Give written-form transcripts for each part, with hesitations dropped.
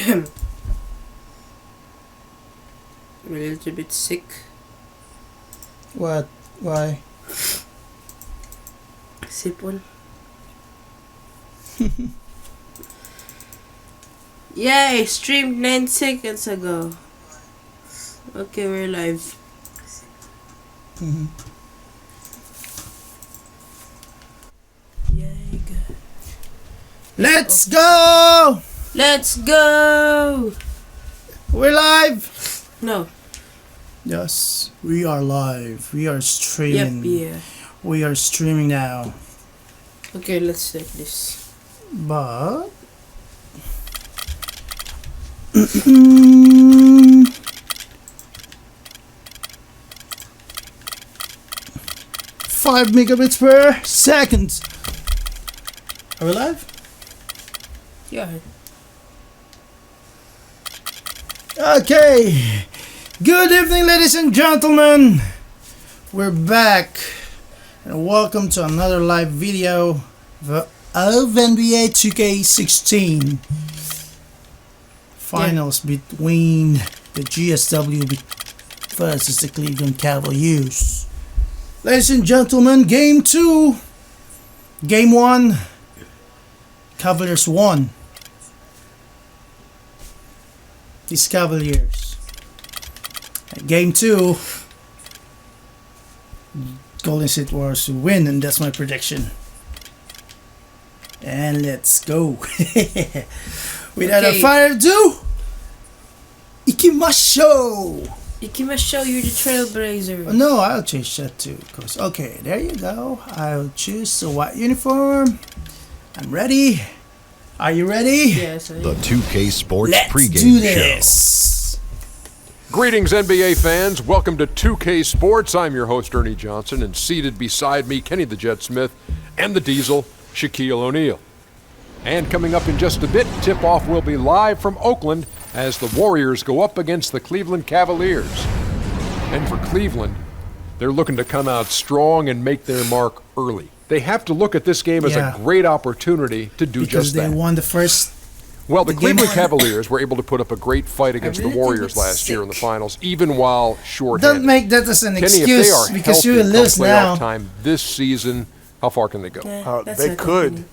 I'm a little bit sick. What? Why? Sipon. Yay! Streamed 9 seconds ago. Okay, we're live. Yay, good. Let's go! Let's go! We're live! No. Yes, we are live. We are streaming. Yep, yeah. We are streaming now. Okay, let's take this. But 5 megabits per second. Are we live? Yeah. Okay. Good evening, ladies and gentlemen. We're back. And welcome to another live video of nba2k16 finals between the GSW versus the Cleveland Cavaliers. Ladies and gentlemen, game 2. Game 1, Cavaliers won. These Cavaliers. Game 2, Golden State Warriors to win, and that's my prediction. And let's go. Without a further ado, Ikimashou! Ikimashou, you're the trailblazer. No, I'll change that too. Cause okay, there you go. I'll choose a white uniform. I'm ready. Are you ready? Yes, I am. The 2K Sports Let's pregame do show. this. Greetings, NBA fans. Welcome to 2K Sports. I'm your host, Ernie Johnson, and seated beside me, Kenny the Jet Smith, and the Diesel, Shaquille O'Neal. And coming up in just a bit, tip-off will be live from Oakland as the Warriors go up against the Cleveland Cavaliers. And for Cleveland, they're looking to come out strong and make their mark early. They have to look at this game as a great opportunity to do just that. Because they won the first. Well, the Cleveland Cavaliers were able to put up a great fight against the Warriors last year in the finals, even while short-handed. Don't make that as an Kenny, excuse, if they are because you healthy will lose come playoff now. time this season, how far can they go? They could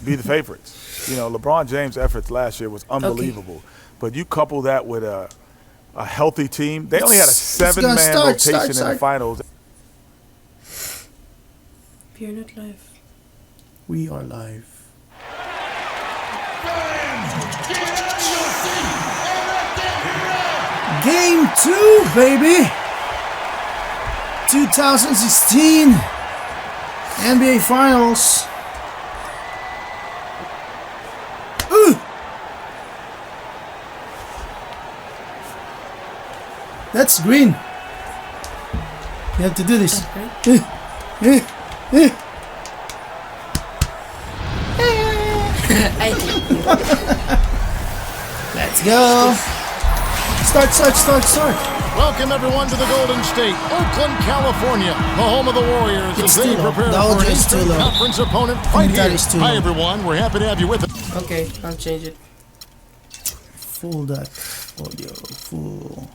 be the favorites. You know, LeBron James' efforts last year was unbelievable. But you couple that with a healthy team. They only had a 7-man rotation in the finals. You're not live. We are live. Game 2, baby. 2016 NBA Finals. Ooh. That's green. You have to do this. Let's go. Start. Welcome everyone to the Golden State, Oakland, California, the home of the Warriors as they prepare for an Eastern Conference opponent right here. Hi everyone, we're happy to have you with us. Okay, I'll change it. Full that audio, full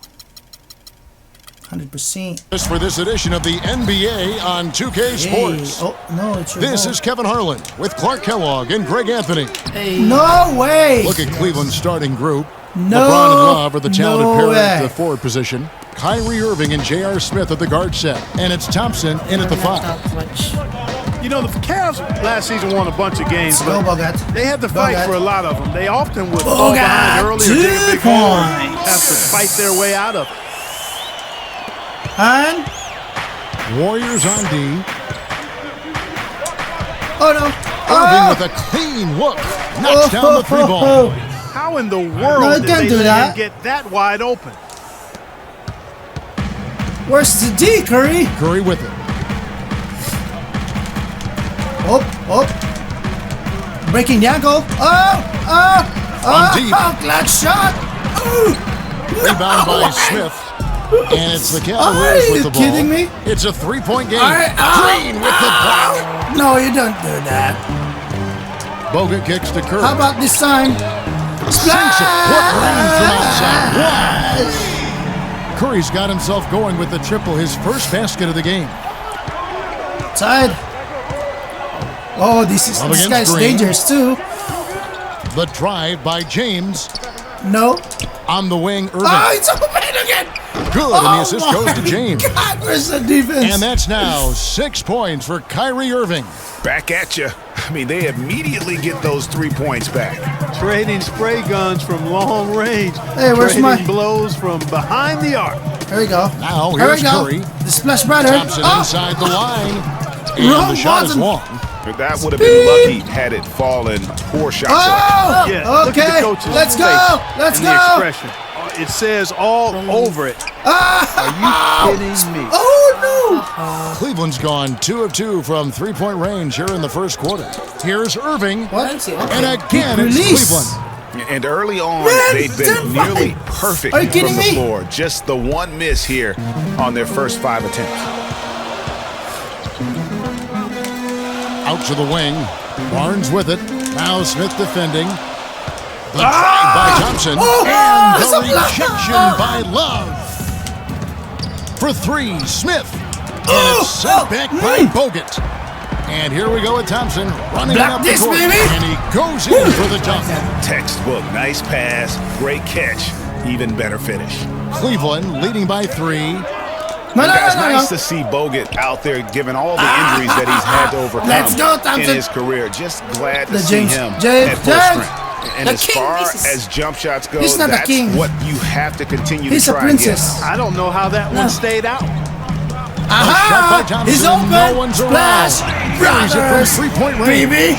100%. For this edition of the NBA on 2K Sports. Oh, no, it's your This is Kevin Harlan with Clark Kellogg and Greg Anthony. Hey. No way! Look at Cleveland's starting group. No, LeBron and Love are the talented pair way. at the forward position. Kyrie Irving and J.R. Smith at the guard set. And it's Thompson in at the 5. You know, the Cavs last season won a bunch of games, but they had to fight for a lot of them. They often would fall behind early or dig a big hole and have to fight their way out of it. And Warriors on D. oh no! Irving with a clean look. Knocks down the 3 ball. How in the world did they even get that wide open? Where's the D, Curry? Curry with it. Oh! Breaking the ankle. On deep. Clutch shot. Rebound by Smith. And it's the Cavaliers with the ball. Are you kidding me? It's a 3-point game. Green with the block. No, you don't do that. Bogut kicks to Curry. How about this time? Sinks it. What Curry's got himself going with the triple, his first basket of the game. Side. Oh, this guy's dangerous too. The drive by James. No. On the wing, Irving. Oh, it's open again. Good, and the assist goes to James. God, where's the defense? And that's now 6 points for Kyrie Irving. Back at you. I mean, they immediately get those 3 points back. Trading spray guns from long range. Hey, where's Trading blows from behind the arc. There we go. Now here's Curry. The splash brother. Thompson inside the line. And the shot is long. That would have been lucky had it fallen. Poor shot. Yeah, okay. look at the coach's Let's face go. Let's and go. The expression. It says all over it. Are you kidding me? Oh, Cleveland's gone 2 of 2 from 3-point range here in the first quarter. Here's Irving. What? And again, it's Cleveland. And early on, they've been they're nearly perfect Are you kidding from the me? floor. Just the one miss here on their first 5 attempts. Out to the wing. Barnes with it. Now Smith defending. The drive by Thompson. And the rejection by Love. For 3, Smith. And it's sent back by Bogut. And here we go with Thompson running up the court. And he goes in for the dunk. Textbook. Nice pass. Great catch. Even better finish. Cleveland leading by 3. Nice to see Bogut out there given all the injuries that he's had to overcome in his career. Just glad to see him at full strength. And as far as jump shots go, that's what you have to continue to try and get. I don't know how that one stayed out. Shot by Thompson. He's open. No one's Splash. around. Buries it from 3-point range. baby.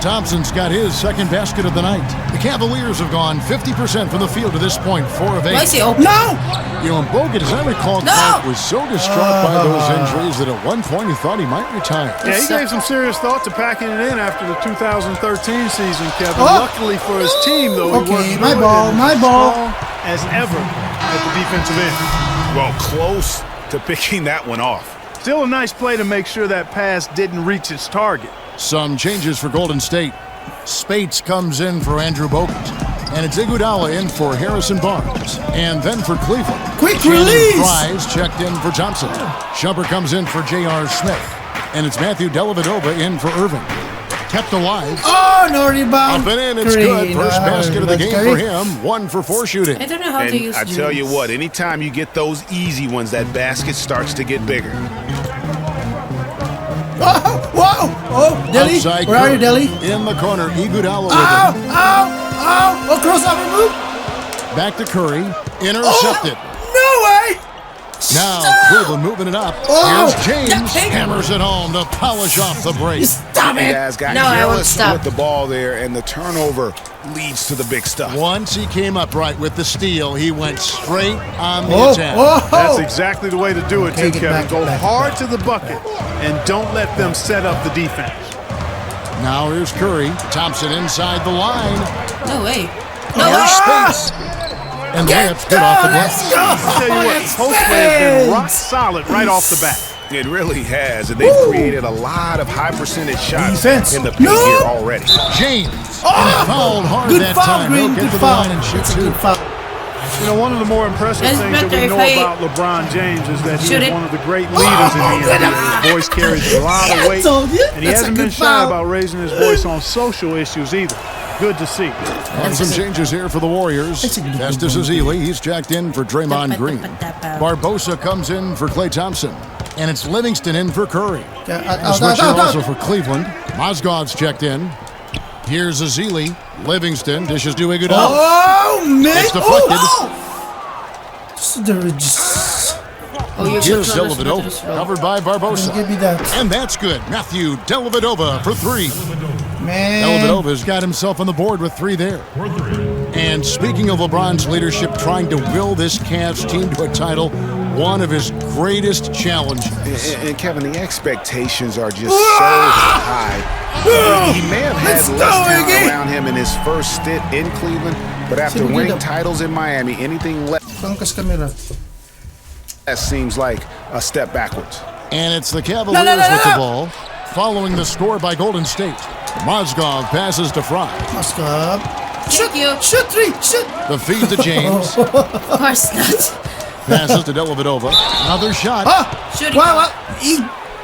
Thompson's got his second basket of the night. The Cavaliers have gone 50% from the field to this point, 4 of 8. No! You know, Bogut, as I recall, Clark was so distraught by those injuries that at one point he thought he might retire. Yeah, he gave some serious thought to packing it in after the 2013 season, Kevin. Luckily for his team, though, he wasn't my ball. as ever at the defensive end. Well, close to picking that one off. Still a nice play to make sure that pass didn't reach its target. Some changes for Golden State. Spates comes in for Andrew Bogut. And it's Iguodala in for Harrison Barnes. And then for Cleveland, Quick Shannon release! Fries checked in for Thompson. Shumpert comes in for J.R. Smith. And it's Matthew Dellavedova in for Irving. Kept alive. Oh, no rebound. Up and in, it's good. First basket of the game for him. 1 for 4 shooting. I don't know how to use I tell you what, anytime you get those easy ones, that basket starts to get bigger. Whoa! Oh, Delhi. Outside Where are you, Curry. Delhi? In the corner, Iguodala with Ow! it. Oh, crossover move. Back to Curry. Intercepted. No way! Now Cleveland moving it up. Oh! Here's James. Hammers it home to polish off the break. Stop it! Guys got No, I won't careless stop. with the ball there, and the turnover leads to the big stuff. Once he came up right with the steal, he went straight on the attack. That's exactly the way to do it, too, Take it Kevin. back, Go back, hard back. to the bucket and don't let them set up the defense. Now here's Curry. Thompson inside the line. No way. Here's Spates. And the layup's good off the glass. I'll tell you what, post play has been rock solid right off the bat. It really has, and they've created a lot of high percentage shots Defense. in the paint here already. James. And he fouled hard Good that foul, time. Green. He'll get Good to the foul. line and shoot That's a two. good foul. You know, one of the more impressive That's things that we better know if I- about LeBron James is that he Shoot is it. one of the great leaders in the NBA. His voice carries a lot of weight, told you. and he That's a hasn't been good shy foul. about raising his voice on social issues either. Good to see. And some changes here for the Warriors. That's a good Festus Ezeli, he's jacked in for Draymond Green. Barbosa comes in for Klay Thompson. And it's Livingston in for Curry. A switcher also for Cleveland. Mozgov's checked in. Here's Ezeli. Livingston dishes to Iguodala. Oh, man. It's deflected. Here's Dellavedova, covered by Barbosa. Give me that. And that's good. Matthew Dellavedova for 3. Man. Dellavedova's got himself on the board with 3 there. And speaking of LeBron's leadership, trying to will this Cavs team to a title, one of his greatest challenges. And Kevin, the expectations are just so high. He may have had less talent around him in his first stint in Cleveland, but after winning titles in Miami, anything less seems like a step backwards. And it's the Cavaliers with the ball, following the score by Golden State. Mozgov passes to Fry. Mozgov. Thank you. Shoot 3. Shoot. The feed to James. Of course not. Passes to Dellavedova. Another shot. Wow.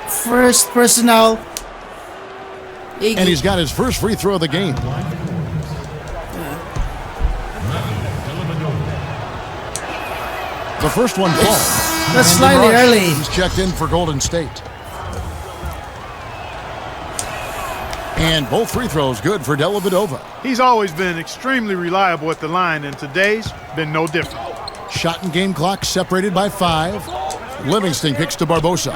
First personal. And he's got his first free throw of the game. The first one falls. That's slightly early. He's checked in for Golden State. And both free throws good for Dellavedova. He's always been extremely reliable at the line, and today's been no different. Shot and game clock separated by 5. Livingston kicks to Barbosa.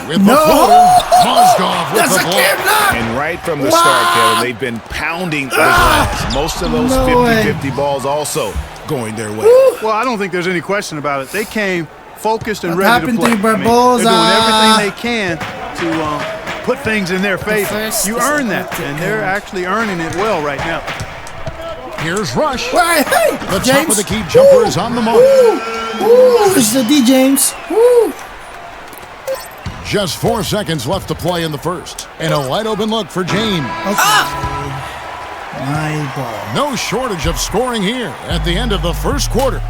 With the floater, Mozgov with the block. And right from the start, Kevin, they've been pounding the glass. Most of those 50-50 balls also going their way. Well, I don't think there's any question about it. They came focused and ready to play. They're doing everything they can to put things in their favor. You earn that, and they're actually earning it well right now. Here's Rush. The top of the key jumper is on the mark. It's the D. James. Just 4 seconds left to play in the first. And a wide open look for James. My ball. No shortage of scoring here at the end of the first quarter.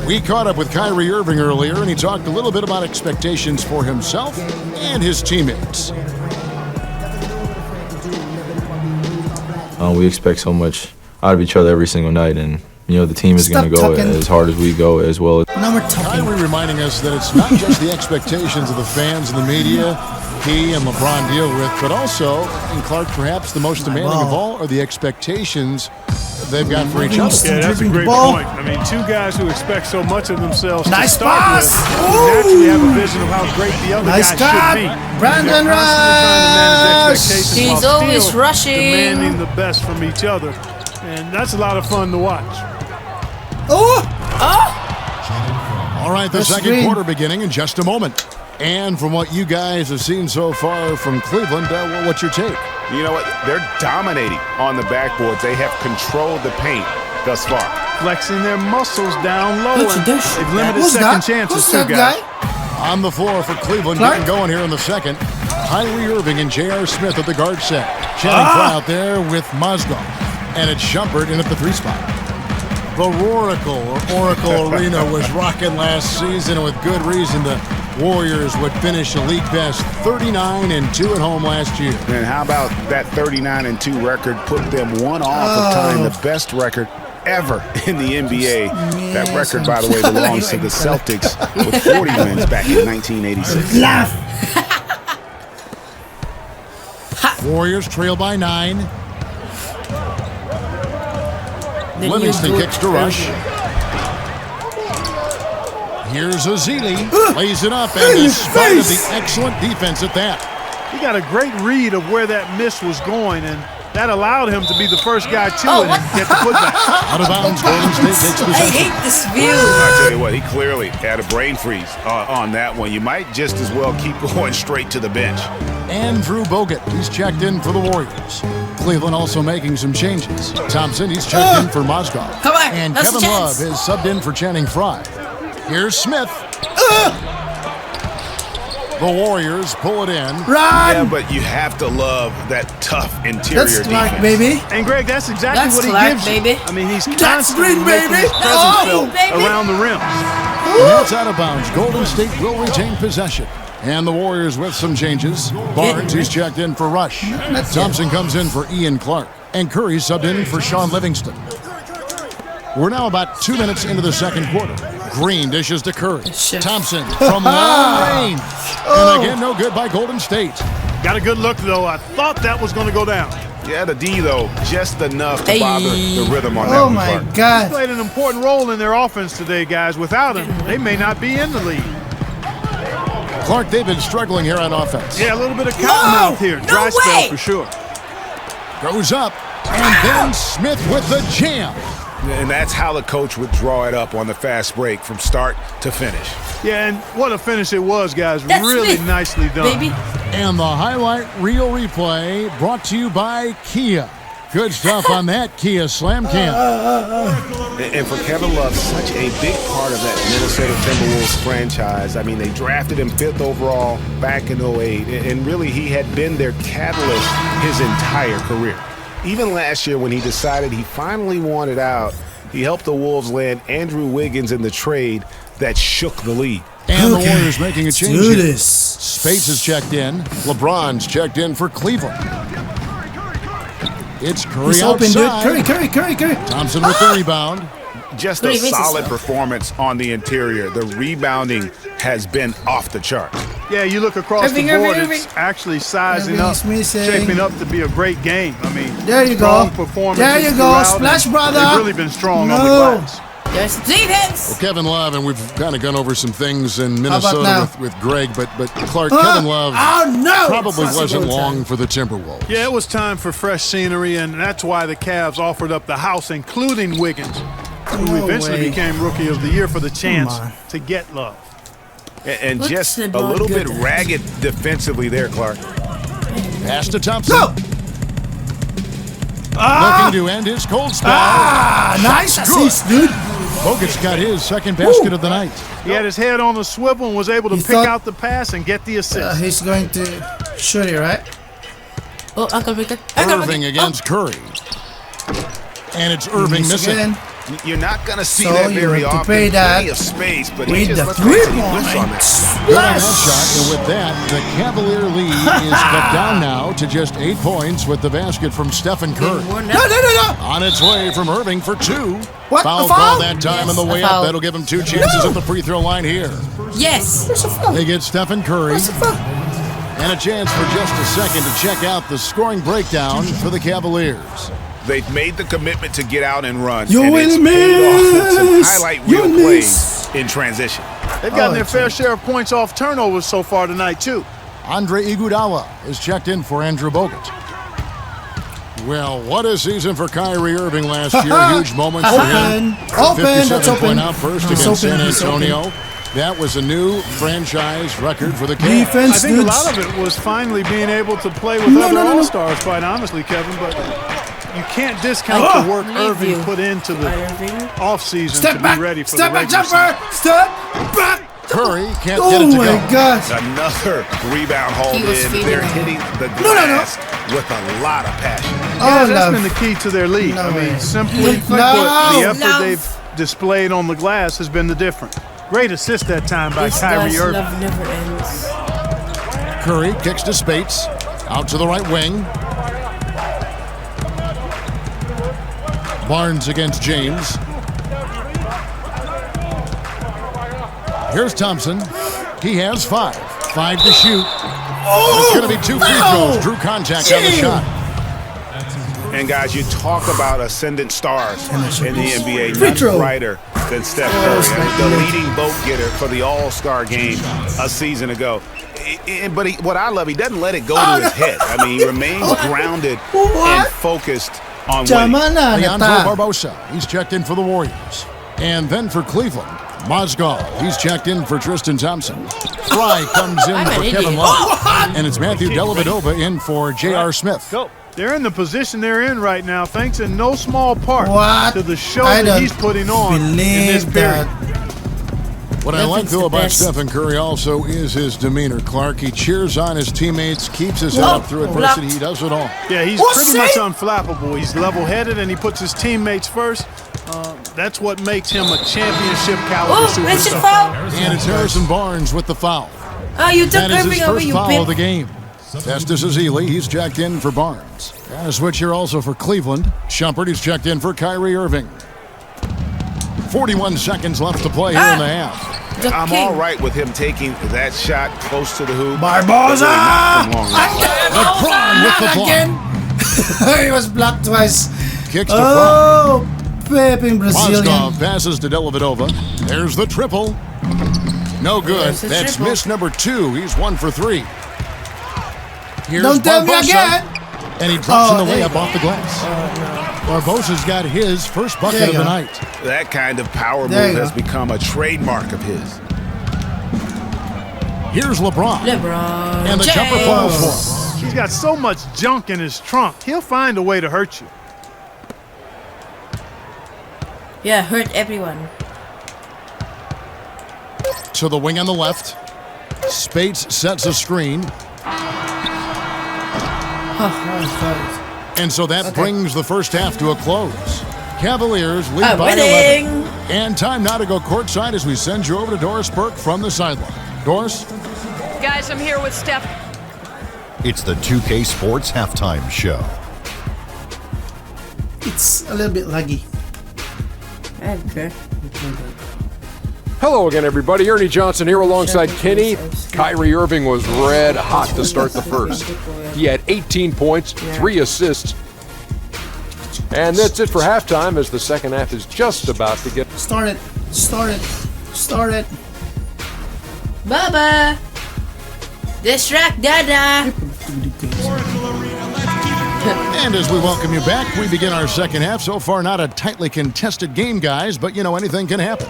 We caught up with Kyrie Irving earlier, and he talked a little bit about expectations for himself and his teammates. We expect so much out of each other every single night, and the team is going to go as hard as we go as well. Kyrie reminding us that it's not just the expectations of the fans and the media he and LeBron deal with, but also, and Clark perhaps the most demanding of all, are the expectations they've got for each other. Yeah, that's a great point. I mean, two guys who expect so much of themselves to start pass. with naturally have a vision of how great the other guy should be. Brandon Rush! He's always rushing. Demanding the best from each other. And that's a lot of fun to watch. All right, the second quarter beginning in just a moment. And from what you guys have seen so far from Cleveland, what's your take? You know what? They're dominating on the backboards. They have controlled the paint thus far. Flexing their muscles down low. They've limited second chances, too, guys. On the floor for Cleveland, getting going here in the second. Kyrie Irving and J.R. Smith at the guard set. Channing Frye out there with Mozgov. And it's Shumpert in at the 3 spot. The Oracle Arena was rocking last season, and with good reason. The Warriors would finish a league best 39-2 at home last year. And how about that 39-2 record put them one off of tying the best record ever in the NBA. That record, by the way, belongs to the Celtics with 40 wins back in 1986. Warriors trail by 9. Livingston kicks to Rush. Here's Azili, lays it up, and in spite of the excellent defense at that. He got a great read of where that miss was going, and that allowed him to be the first guy to it and get the putback. Out of bounds, Golden State takes possession. I hate this view. I'll tell you what, he clearly had a brain freeze on that one. You might just as well keep going straight to the bench. Andrew Bogut, he's checked in for the Warriors. Cleveland also making some changes. Thompson, he's checked in for Mozgov. And Kevin Love is subbed in for Channing Frye. Here's Smith. The Warriors pull it in. Run! Yeah, but you have to love that tough interior That's Clark, defense. baby. And Greg, that's exactly what he gives baby. you. I mean, he's That's constantly green, making baby. his presence felt baby. around the rim. And that's out of bounds. Golden State will retain possession. And the Warriors with some changes. Barnes, he's checked in for Rush. Thompson comes in for Ian Clark. And Curry subbed in for Sean Livingston. We're now about 2 minutes into the second quarter. Green dishes to Curry. Thompson from long range. And again, no good by Golden State. Got a good look, though. I thought that was going to go down. Yeah, the D, though, just enough to bother the rhythm on that one. Oh, my Clark. God. He played an important role in their offense today, guys. Without him, they may not be in the lead. Clark, they've been struggling here on offense. Yeah, a little bit of cottonmouth here. Dry spell for sure. Goes up, and then Smith with the jam. And that's how the coach would draw it up on the fast break from start to finish. Yeah, and what a finish it was, guys. That's really Smith, nicely done. baby. And the highlight reel replay brought to you by Kia. Good stuff on that Kia Slam Cam. And for Kevin Love, such a big part of that Minnesota Timberwolves franchise. I mean, they drafted him 5th overall back in 2008, and really he had been their catalyst his entire career. Even last year when he decided he finally wanted out, he helped the Wolves land Andrew Wiggins in the trade that shook the league. And the Warriors making a change do here. this. Spades is checked in. LeBron's checked in for Cleveland. It's Curry He's open, outside. dude. Curry. Thompson with the rebound. Just a solid performance on the interior. The rebounding has been off the chart. Yeah, you look across the board, it's actually sizing up, shaping up to be a great game. I mean, there you strong go. performance. There you go. Splash, brother. They've really been strong on the glass. There's defense. Well, Kevin Love, and we've kind of gone over some things in Minnesota with Greg, but Clark, Kevin Love probably wasn't long for the Timberwolves. Yeah, it was time for fresh scenery, and that's why the Cavs offered up the house, including Wiggins, who eventually became Rookie of the Year for the chance to get Love. And just a little bit ragged defensively there, Clark. Pass to Thompson. Looking to end his cold spell. Nice assist, dude. Bogut's got his second basket of the night. He had his head on the swivel and was able to pick out the pass and get the assist. He's going to shoot it, right? Oh, Uncle Wicked. Irving against Curry. And it's Irving missing. Again. You're not going to see that very often. Pay that Plenty of space, but with he just the looks like he three-point. whiffs on that. Good on that shot, and with that, the Cavalier lead is cut down now to just 8 points with the basket from Stephen Curry. No. On its way from Irving for 2. What? Foul A foul? call that time on the way up. That'll give him 2 chances at the free throw line here. Yes. They get Stephen Curry. And a chance for just a second to check out the scoring breakdown for the Cavaliers. They've made the commitment to get out and run. You and will it's miss. some highlight reel plays in transition. They've gotten their fair share of points off turnovers so far tonight, too. Andre Iguodala is checked in for Andrew Bogut. Well, what a season for Kyrie Irving last year. Huge moments for him. Open. That's 57 point open. outburst against San Antonio. That was a new franchise record for the Cavs. Defense, I think a lot of it was finally being able to play with other All-Stars, quite honestly, Kevin, but you can't discount the work Irving put into the offseason to be ready for the regular season. Step back. Curry can't get it to go. Oh, my God. Another rebound hauled in. They're hitting the glass with a lot of passion. Yeah, that's been the key to their lead. I mean, simply put, the effort they've displayed on the glass has been the difference. Great assist that time by Kyrie Irving. Love never ends. Curry kicks to Spates. Out to the right wing. Barnes against James. Here's Thompson. He has 5. 5 to shoot. It's going to be 2 free throws. Drew contact on the shot. And guys, you talk about ascendant stars in the NBA. None brighter than Steph Curry, the leading vote getter for the All-Star game a season ago. But what I love, he doesn't let it go to his head. I mean, he remains grounded and focused on winning. Leandro Barbosa, he's checked in for the Warriors. And then for Cleveland, Mozgov, he's checked in for Tristan Thompson. Fry comes in for Kevin Love. And it's Matthew Dellavedova in for J.R. Smith. They're in the position they're in right now, thanks in no small part to the show that he's putting on in this period. What I like, though, about Stephen Curry also is his demeanor, Clark. He cheers on his teammates, keeps his head up through adversity. He does it all. Yeah, he's pretty much unflappable. He's level-headed, and he puts his teammates first. That's what makes him a championship-caliber superstar. And it's Harrison Barnes with the foul. Oh, you took that is his first foul bitch. of the game. Festus Ezeli, he's checked in for Barnes. And a switch here also for Cleveland. Shumpert, he's checked in for Kyrie Irving. 41 seconds left to play here in the half. I'm all right with him taking that shot close to the hoop. Barbosa! LeBron with the block. He was blocked twice. Kicks to Fry. Pepping Brazilian. Mozgov passes to Dellavedova. There's the triple. No good. That's miss number 2. He's 1 for 3. Here's Don't tell me again. And he drops in the layup off the glass. Barbosa's got his first bucket of the night. That kind of power move has become a trademark of his. Here's LeBron. And the jumper falls for him. He's got so much junk in his trunk. He'll find a way to hurt you. Yeah, hurt everyone. To the wing on the left. Spates sets a screen. And so that brings the first half to a close. Cavaliers lead by winning. 11. And time now to go courtside as we send you over to Doris Burke from the sideline. Doris? Guys, I'm here with Steph. It's the 2K Sports Halftime Show. It's a little bit laggy. Okay. Hello again, everybody. Ernie Johnson here alongside Kenny. Kyrie Irving was red hot to start the first. He had 18 points, 3 assists. And that's it for halftime as the second half is just about to get... Start it. Baba. Distract Dada. And as we welcome you back, we begin our second half. So far, not a tightly contested game, guys, but, anything can happen.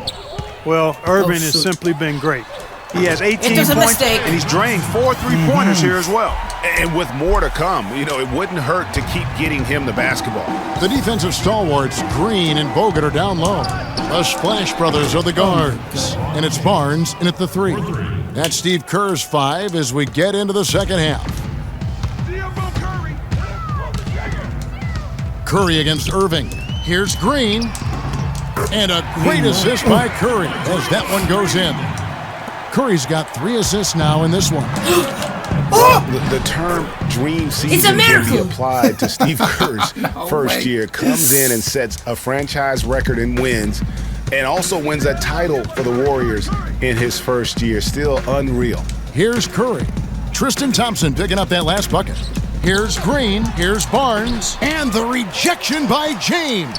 Well, Irving has simply been great. He has 18 It was a points, mistake. And he's drained 4 3-pointers here as well. And with more to come, it wouldn't hurt to keep getting him the basketball. The defensive stalwarts, Green and Bogut, are down low. The Splash Brothers are the guards. And it's Barnes in at the 3. That's Steve Kerr's 5 as we get into the second half. Curry against Irving. Here's Green. And a great assist by Curry as that one goes in. Curry's got 3 assists now in this one. The term dream season It's a miracle. can be applied to Steve Kerr's first year. Comes in and sets a franchise record in wins and also wins a title for the Warriors in his first year. Still unreal. Here's Curry. Tristan Thompson picking up that last bucket. Here's Green. Here's Barnes. And the rejection by James.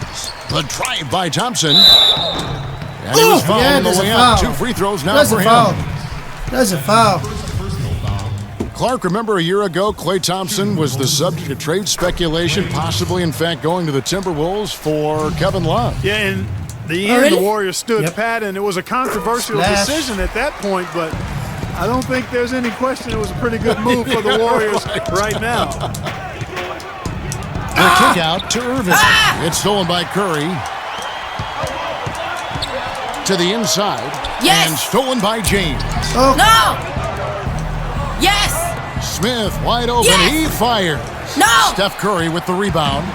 The drive by Thompson. And he was fouled on the way out. 2 free throws now for him. That's a foul. Clark, remember a year ago, Klay Thompson was the subject of trade speculation, possibly, in fact, going to the Timberwolves for Kevin Love. Yeah, in the end, the Warriors stood pat, and it was a controversial decision at that point, but I don't think there's any question it was a pretty good move for the Warriors right now. The kick out to Irving. It's stolen by Curry. To the inside. Yes. And stolen by James. Oh. No. Yes. Smith wide open. Yes. He fires. No. Steph Curry with the rebound.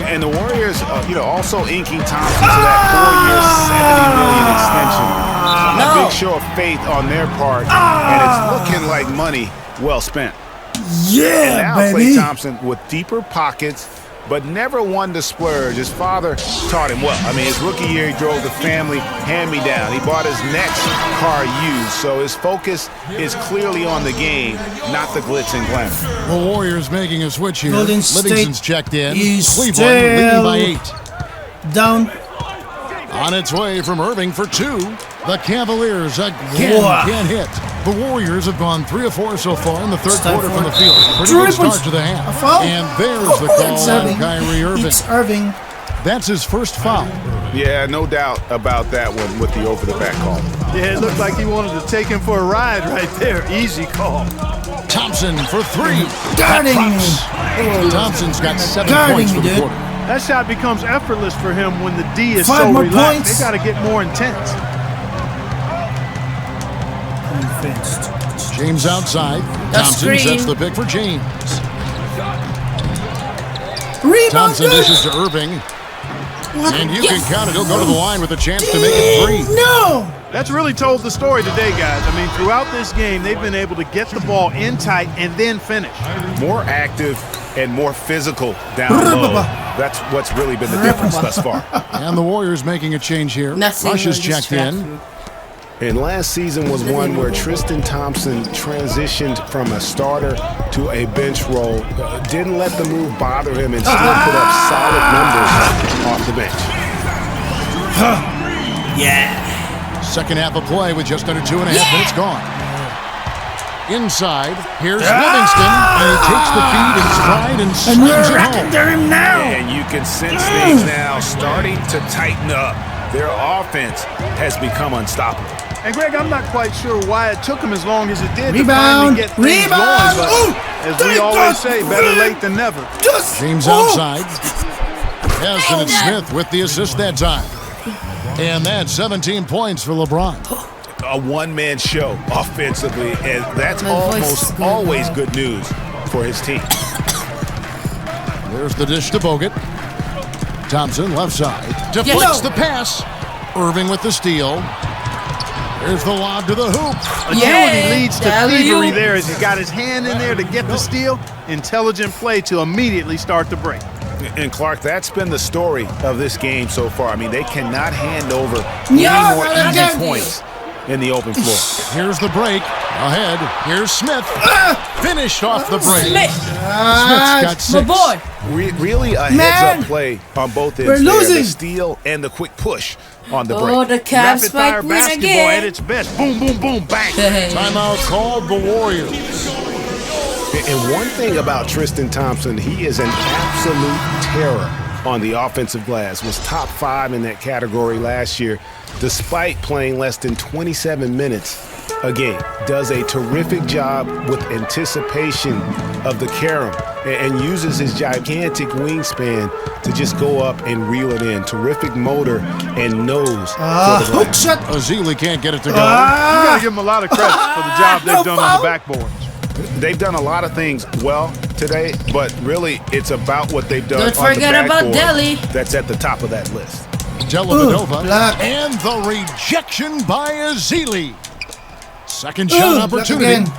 And the Warriors, also inking Thompson to that 4-year, $70 million extension. A big show of faith on their part, and it's looking like money well spent. Yeah, and now baby. Klay Thompson with deeper pockets, but never one to splurge. His father taught him well. His rookie year, he drove the family hand-me-down. He bought his next car used, so his focus is clearly on the game, not the glitz and glamour. The Warriors making a switch here. Golden Livingston's State checked in. is Cleveland leading by 8. Down. On its way from Irving for 2. The Cavaliers again can't hit. The Warriors have gone 3 of 4 so far in the third quarter from the field. Pretty good start to the half. And there's the call on Kyrie Irving. It's Irving. That's his first foul. Yeah, no doubt about that one with the over-the-back call. Yeah, it looked like he wanted to take him for a ride right there. Easy call. Thompson for 3. Guarding me. Thompson's got 7 Guarding points for me, the dude. quarter. That shot becomes effortless for him when the D is 5 so more relaxed. points. They got to get more intense. James outside. Thompson sets the pick for James. Rebound. Thompson dishes to Irving. And you can count it. He'll go to the line with a chance to make it 3. No. That's really told the story today, guys. Throughout this game, they've been able to get the ball in tight and then finish. More active and more physical down low. That's what's really been the difference thus far. And the Warriors making a change here. Rush is checked in. And last season was one where Tristan Thompson transitioned from a starter to a bench role. Didn't let the move bother him and still put up solid numbers off the bench. Yeah. Second half of play with just under 2.5 minutes gone. Inside, here's Livingston, and he takes the feed in stride and slams it home. Him now. And you can sense things now starting to tighten up. Their offense has become unstoppable. And Greg, I'm not quite sure why it took him as long as it did Rebound. to finally get things going. But as we always say, better late than never. James outside. Hassan and Smith with the assist that time. And that's 17 points for LeBron. A one-man show offensively, and that's almost always good news for his team. There's the dish to Bogut. Thompson, left side. Deflects the pass. Irving with the steal. Here's the lob to the hoop. Agility leads to thievery there as he's got his hand in there to get the steal. Intelligent play to immediately start the break. And Clark, that's been the story of this game so far. I mean, they cannot hand over any more easy points in the open floor. Here's the break. Ahead. Here's Smith. Finished off the break. Smith's got 6. my boy. Really a heads-up play on both ends. We're losing. The steal and the quick push on the break. Oh, the Cavs Rapid fire might win basketball again. at its best. Boom, boom, boom, bang. Timeout called the Warriors. And one thing about Tristan Thompson, he is an absolute terror on the offensive glass. Was top 5 in that category last year, despite playing less than 27 minutes a game. Does a terrific job with anticipation of the carom and uses his gigantic wingspan to just go up and reel it in. Terrific motor and nose for the Hook shot. Azili can't get it to go. You got to give him a lot of credit for the job they've done on the backboards. They've done a lot of things well today, but really it's about what they've done. Don't on forget the about backboard Delhi. That's at the top of that list. Dellavedova. Block. And the rejection by Azili. Second shot opportunity.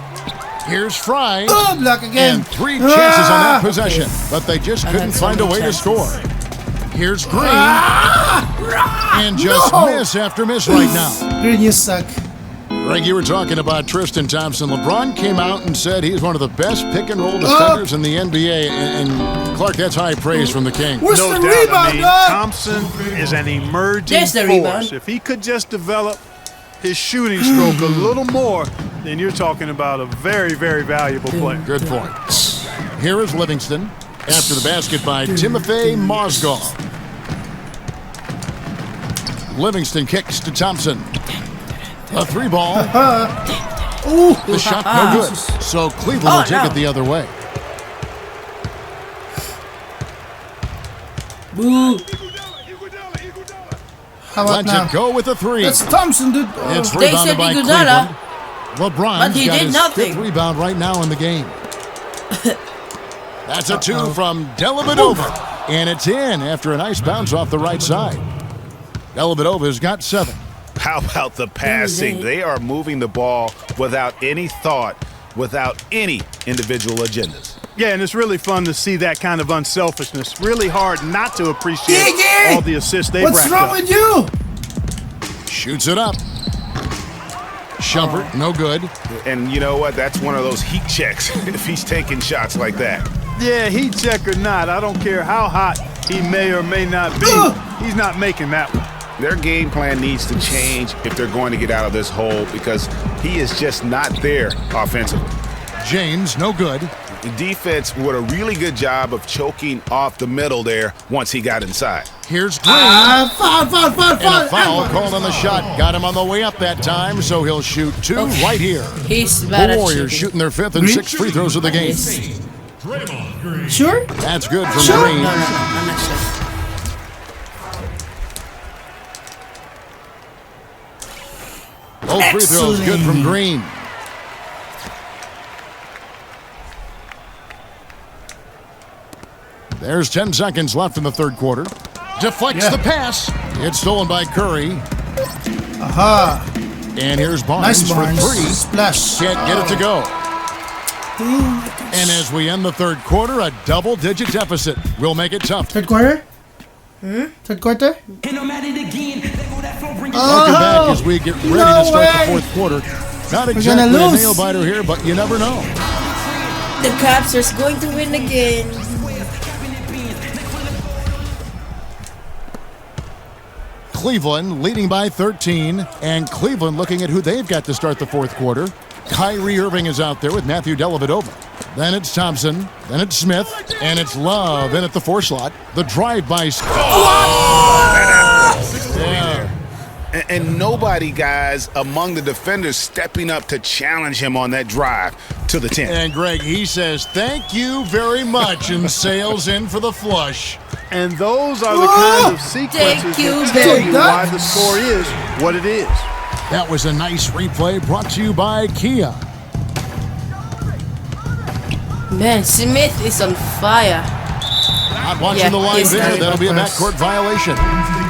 Here's Fry. Block again. And 3 chances on that possession, but they just couldn't find a way to score. Here's Green. And just miss after miss right now. Green, you suck. Greg, you were talking about Tristan Thompson. LeBron came out and said he's one of the best pick-and-roll defenders in the NBA. And Clark, that's high praise from the King. Where's No the doubt. rebound, I mean, dog? Thompson is an emerging There's the force. rebound. If he could just develop his shooting stroke a little more, then you're talking about a very, very valuable player. Good point. Here is Livingston after the basket by Timofey Mozgov. Livingston kicks to Thompson. A 3-ball. The shot no good. So Cleveland will take it the other way. Boo. How about Let now? it go with a 3. That's Thompson, dude. It's They rebounded said by Iguodala, Cleveland. LeBron's but he got did his nothing. 5th rebound right now in the game. That's a 2 from Dellavedova. And it's in after a nice bounce off the right side. Dellavedova's got 7. How about the passing? They are moving the ball without any thought, without any individual agendas. Yeah, and it's really fun to see that kind of unselfishness. Really hard not to appreciate all the assists they've What's racked wrong up. with you? Shoots it up. Shumpert, no good. And you know what? That's one of those heat checks if he's taking shots like that. Yeah, heat check or not, I don't care how hot he may or may not be. He's not making that one. Their game plan needs to change if they're going to get out of this hole because he is just not there offensively. James, no good. The defense did a really good job of choking off the middle there once he got inside. Here's Green. Foul. And a foul called on the shot. Got him on the way up that time, so he'll shoot 2 right here. He's bad The at Warriors shooting their 5th and 6th free throws of the game. Sure? That's good from Sure. Green. No, I'm not sure. Both free throws good from Green. There's 10 seconds left in the third quarter. Deflects the pass. It's stolen by Curry. Aha. And here's Barnes, Nice Barnes. for 3. Splash. Can't get it to go. And as we end the third quarter, a double-digit deficit will make it tough. Third quarter? Third quarter? Welcome back as we get ready to start the fourth quarter. Not exactly a lose. nail-biter here, but you never know. The Caps are going to win again. Cleveland leading by 13, and Cleveland looking at who they've got to start the fourth quarter. Kyrie Irving is out there with Matthew Dellavedova. Then it's Thompson, then it's Smith, and it's Love in at the 4 slot. The drive-by. Yeah. And nobody, guys, among the defenders stepping up to challenge him on that drive to the 10. And Greg, he says, thank you very much, and sails in for the flush. And those are the kind of sequences that tell you why the score is what it is. That was a nice replay brought to you by Kia. Man, Smith is on fire. Not watching the line there. That'll be a backcourt violation.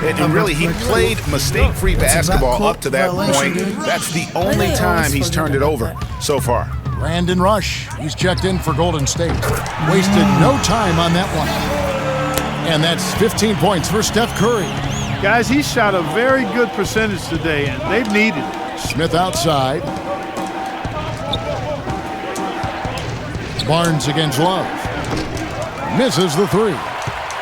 And really, he played mistake-free basketball up to that point. That's the only time he's turned it over so far. Brandon Rush, he's checked in for Golden State. Wasted no time on that one. And that's 15 points for Steph Curry. Guys, he shot a very good percentage today, and they've needed it. Smith outside. Barnes against Love. Misses the three.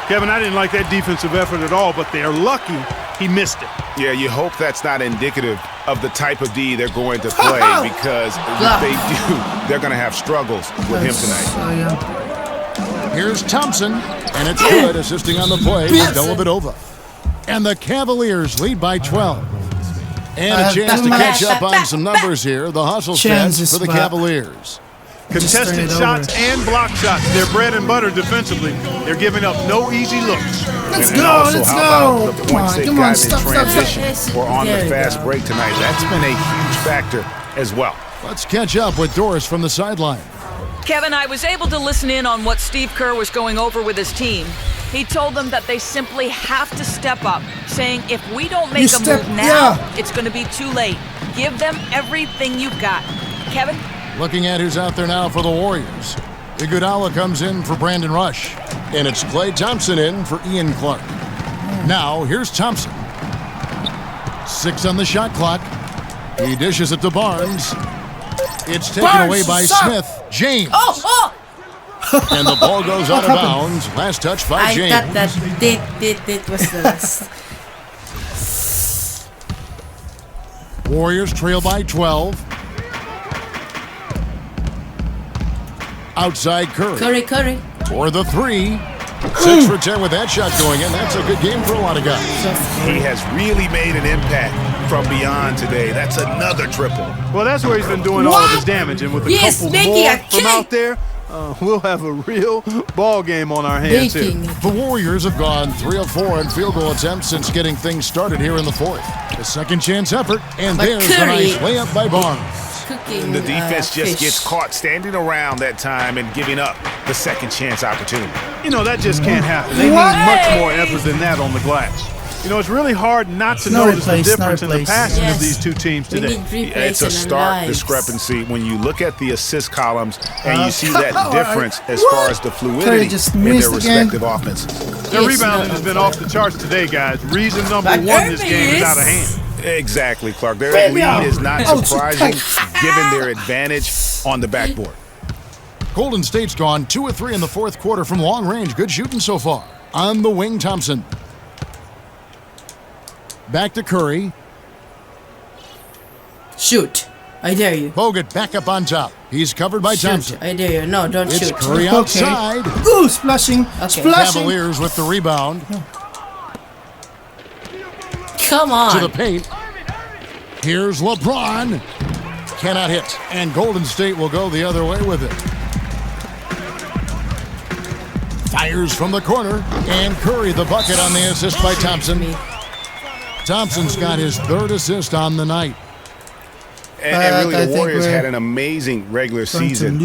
Kevin, I didn't like that defensive effort at all, but they're lucky he missed it. Yeah, you hope that's not indicative of the type of D they're going to play, because if they do, they're going to have struggles with him tonight. Here's Thompson, and it's good, assisting on the play with Dellavedova. And the Cavaliers lead by 12. And a chance to catch up on some numbers here. The hustle stats for the Cavaliers. Contested shots and block shots. They're bread and butter defensively. They're giving up no easy looks. Let's go, let's go. The points they've gotten in transition or on the fast break tonight. That's been a huge factor as well. Let's catch up with Doris from the sideline. Kevin, I was able to listen in on what Steve Kerr was going over with his team. He told them that they simply have to step up, saying if we don't make a move now, it's going to be too late. Give them everything you've got. Kevin? Looking at who's out there now for the Warriors. Iguodala comes in for Brandon Rush. And it's Klay Thompson in for Ian Clark. Now, here's Thompson. 6 on the shot clock. He dishes it to Barnes. It's taken away by Smith. James. And the ball goes out of bounds. Last touch by James. I thought that was the last. Warriors trail by 12. Outside Curry. Curry. For the three. 6 for 10 with that shot going in. That's a good game for a lot of guys. He has really made an impact from beyond today. That's another triple. Well, that's where he's been doing all of his damage. And with a couple more from out there, we'll have a real ball game on our hands here. The Warriors have gone 3 of 4 in field goal attempts since getting things started here in the fourth. A second chance effort, and there's a nice layup by Barnes. The defense just gets caught standing around that time and giving up the second chance opportunity. You know, that just can't happen. They need much more effort than that on the glass. You know, it's really hard not to notice the difference in the passing of these two teams today. It's a stark discrepancy when you look at the assist columns and you see that difference as far as the fluidity in their respective offenses. Their rebounding has been off the charts today, guys. Reason number one, this game is out of hand. Exactly, Clark. Their lead is not surprising given their advantage on the backboard. Golden State's gone 2 of 3 in the fourth quarter from long range. Good shooting so far. On the wing, Thompson. Back to Curry. Shoot. I dare you. Bogut back up on top. He's covered by Thompson. I dare you. No, don't shoot. Curry outside. Ooh, splashing. Cavaliers with the rebound. Come on. To the paint. Here's LeBron. Cannot hit. And Golden State will go the other way with it. Fires from the corner. And Curry the bucket on the assist by Thompson. Thompson's got his 3rd assist on the night. And really, the Warriors had an amazing regular season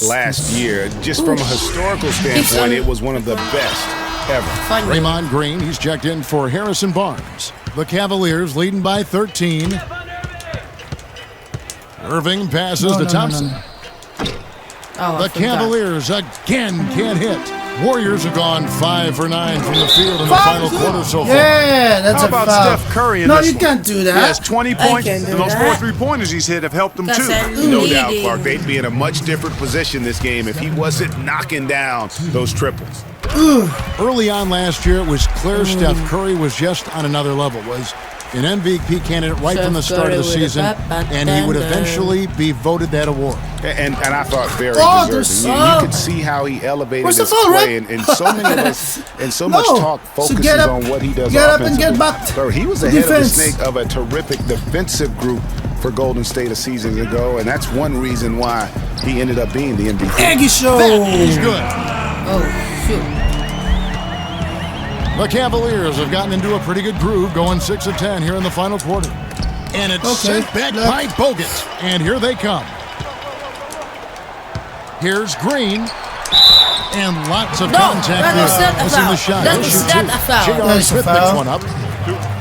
last year. Just from a historical standpoint, it was one of the best ever. Draymond Green, he's checked in for Harrison Barnes. The Cavaliers leading by 13. Irving passes to Thompson. The Cavaliers again can't hit. Warriors have gone 5 for 9 from the field in the final quarter so far. Yeah, that's How about Steph Curry in this you can't do that. He has 20 points, and those 4 3-pointers he's hit have helped him too. No doubt, Clark. They'd be in a much different position this game if he wasn't knocking down those triples. Early on last year, it was clear Steph Curry was just on another level. Was an MVP candidate right from the start of the season, and he would eventually be voted that award. And I thought very deserving. You could see how he elevated his play, and so many of us, and so much talk focuses on what he does offensively. Get back. So he was ahead of the snake of a terrific defensive group for Golden State a season ago, and that's one reason why he ended up being the MVP. Aggie show. He's good. Oh, shoot. The Cavaliers have gotten into a pretty good groove, going 6 of 10 here in the final quarter. And it's sent back by Bogut. And here they come. Here's Green. And lots of contact there. Missing the shot. That is not a foul. J.R. Smith picks one up.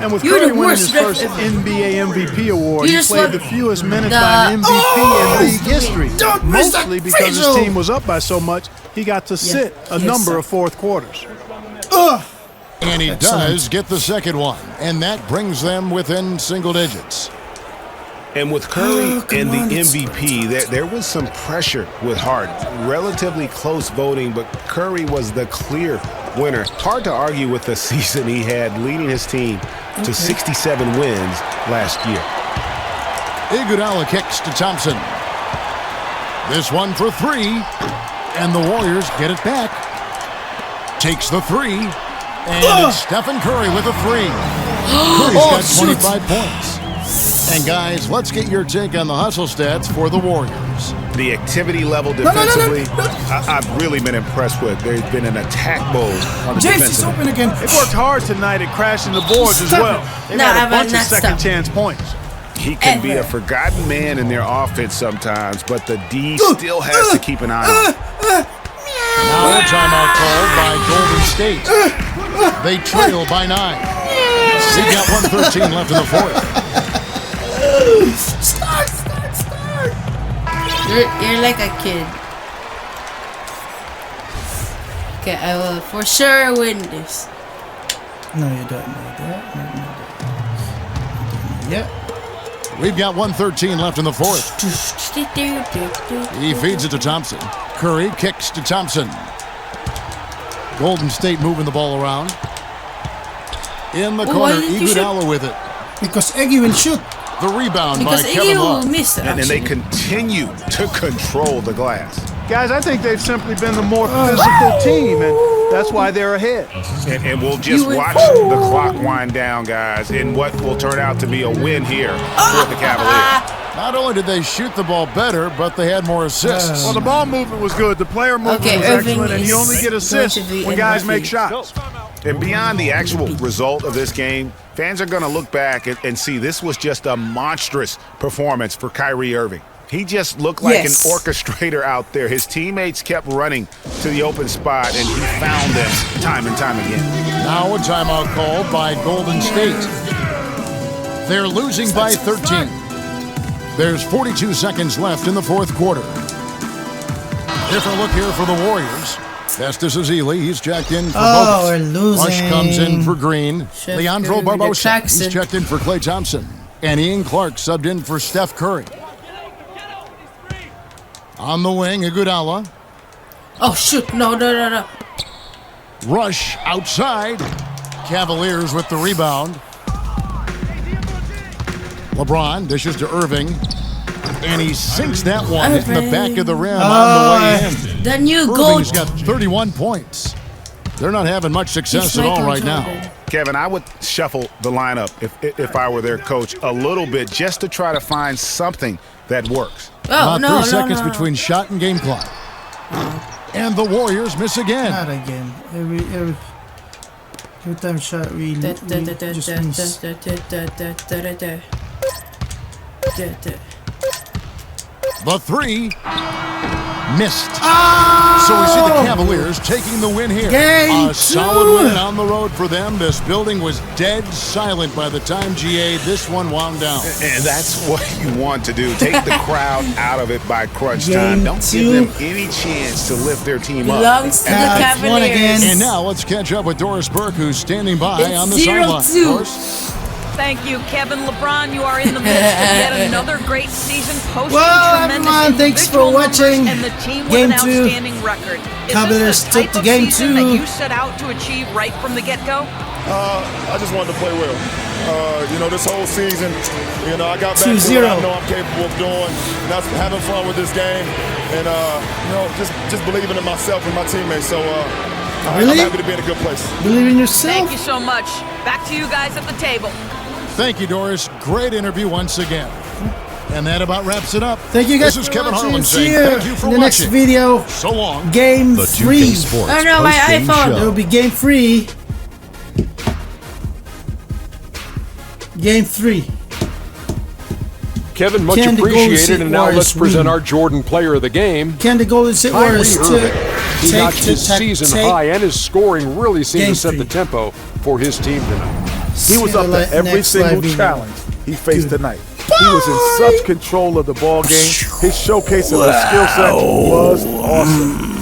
And with You're Curry the winning worst his first ref ever. NBA MVP award, You he just played want the fewest minutes the- by an MVP in league history. Don't miss that Mostly because his facial. team was up by so much, he got to sit a number of fourth quarters. And he does get the second one. And that brings them within single digits. And with Curry and the MVP, there was some pressure with Harden. Relatively close voting, but Curry was the clear winner. Hard to argue with the season he had, leading his team to 67 wins last year. Iguodala kicks to Thompson. This one for three. And the Warriors get it back. Takes the three. And it's Stephen Curry with a three. Curry's got 25 points. And guys, let's get your take on the hustle stats for the Warriors. The activity level defensively, I've really been impressed with. There's been an attack mode on the James defensive. is open again. They worked hard tonight at crashing the boards as well. They've had a bunch of second chance points. He can be a forgotten man in their offense sometimes, but the D still has to keep an eye on him. Now a timeout called by Golden State. They trail by 9. They got 1:13 left in the fourth. Start. You're like a kid. Okay, I will for sure win this. No, you don't know that. No. Yeah. We've got 1:13 left in the fourth. He feeds it to Thompson. Curry kicks to Thompson. Golden State moving the ball around. In the corner, Iguodala with it. Because Iggy will shoot. The rebound Because by Kevin Love. missed it. And they continue to control the glass. Guys, I think they've simply been the more physical team, and that's why they're ahead. And we'll just watch the clock wind down, guys, in what will turn out to be a win here for the Cavaliers. Not only did they shoot the ball better, but they had more assists. Well, the ball movement was good. The player movement was excellent, and you only get assists when guys make shots. And beyond the actual result of this game, fans are going to look back and see this was just a monstrous performance for Kyrie Irving. He just looked like an orchestrator out there. His teammates kept running to the open spot, and he found them time and time again. Now a timeout called by Golden State. They're losing by 13. There's 42 seconds left in the fourth quarter. Different look here for the Warriors. Festus Ezeli, he's checked in for Bogut. We're losing. Rush comes in for Green. Chef Leandro Curry, Barbosa, Jackson. he's checked in for Klay Thompson. And Ian Clark subbed in for Steph Curry. On the wing, Iguodala. Oh, shoot. No. Rush outside. Cavaliers with the rebound. LeBron dishes to Irving. And he sinks that one in the back of the rim on the way in. The new Irving's goat. got 31 points. They're not having much success at all right now. Kevin, I would shuffle the lineup if I were their coach a little bit just to try to find something that works. Oh, About 3 seconds between shot and game clock. And the Warriors miss again. Not again. Every time shot we just miss. The three missed. So we see the Cavaliers taking the win here. A solid win on the road for them. This building was dead silent by the time this one wound down. And that's what you want to do. Take the crowd out of it by crunch time. Don't give them any chance to lift their team up. Belongs to the Cavaliers. And now let's catch up with Doris Burke, who's standing by on the sideline. Doris? Thank you, Kevin. LeBron, you are in the midst of yet another great season, posting tremendous everyone, thanks for watching and the team with Game an 2. outstanding record. Is Cavaliers this the took type the of Game season 2. that you set out to achieve right from the get-go? I just wanted to play well. This whole season, I got back to what I know I'm capable of doing. And that's having fun with this game, and just believing in myself and my teammates. So I'm happy to be in a good place. Believe in yourself. Thank you so much. Back to you guys at the table. Thank you, Doris. Great interview once again. And that about wraps it up. Thank you guys This is for Kevin watching. Harlan See saying you thank you for in the watching. next video. So long. Game The 3. 2K Sports Oh no, my post-game iPhone. show. There will be Game 3. Game 3. Kevin, much Can the Golden appreciated. State And now let's Warriors present win? our Jordan player of the game. Can the Golden State Kyrie Warriors Irving. He notched his season high, and his scoring really seemed to set the tempo for his team tonight. He was up to every single challenge he faced tonight. He was in such control of the ball game. His showcase of his skill set was awesome.